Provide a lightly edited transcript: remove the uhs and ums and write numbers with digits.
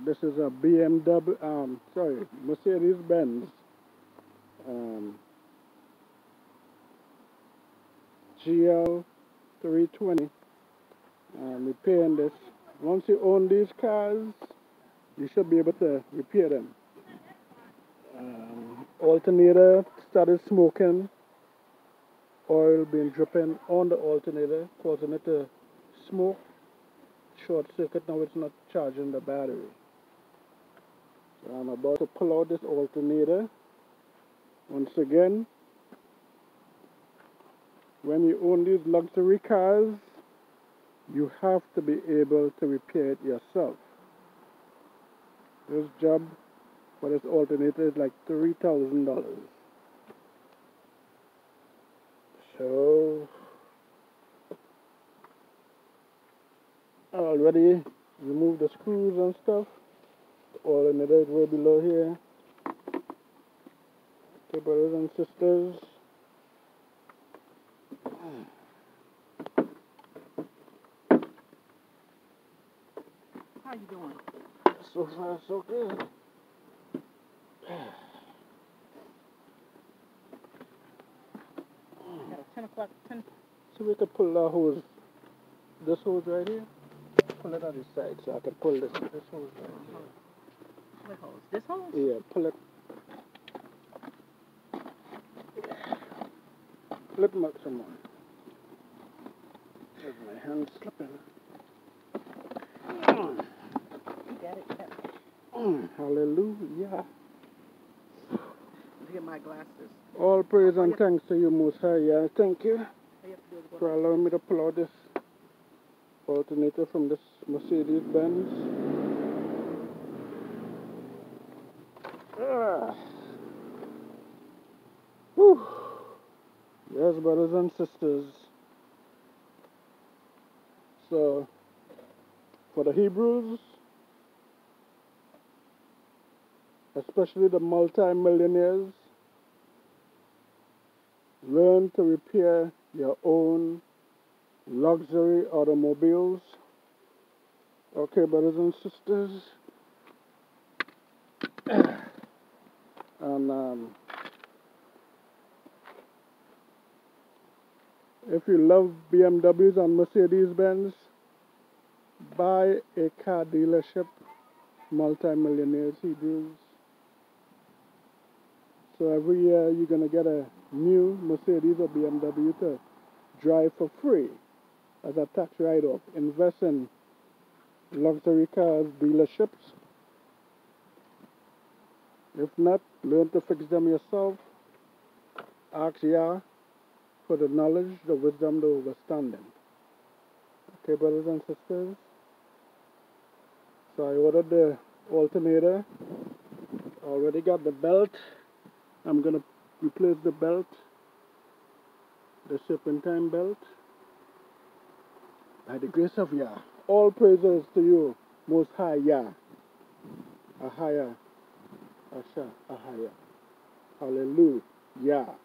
This is a BMW, Mercedes-Benz GL320. Repairing this. Once you own these cars, you should be able to repair them. Alternator started smoking, oil being dripping on the alternator, causing it to smoke. Short circuit, now it's not charging the battery. So I'm about to pull out this alternator. Once again, when you own these luxury cars, you have to be able to repair it yourself. This job for this alternator is like $3,000. So I already removed the screws and stuff. The alternator is way below here. Okay, brothers and sisters. How you doing? So far, so good. Got a 10 o'clock, 10. So we could pull the hose, this hose right here. Pull it on the side so I can pull this hose right here. What hose? This hose? Yeah, pull it. Flip them up some more. There's my hand slipping. You got it. Hallelujah. Get my glasses. All praise and thanks to you, Most High. Yeah, thank you for allowing me to pull out this alternator from this Mercedes-Benz. Whew. Yes, brothers and sisters. So, for the Hebrews, especially the multi-millionaires, learn to repair your own luxury automobiles. Okay, brothers and sisters. And if you love BMWs and Mercedes-Benz, buy a car dealership, multi-millionaires, Hebrews. So every year you're going to get a new Mercedes or BMW to drive for free as a tax write-off. Invest in luxury cars dealerships. If not, learn to fix them yourself. Ask Yah for the knowledge, the wisdom, the understanding. Okay, brothers and sisters. So I ordered the alternator. Already got the belt. I'm going to replace the belt, the serpentine belt, by the grace of Yah. All praises to you, Most High Yah. Ahaya, Asha, Ahaya. Hallelujah.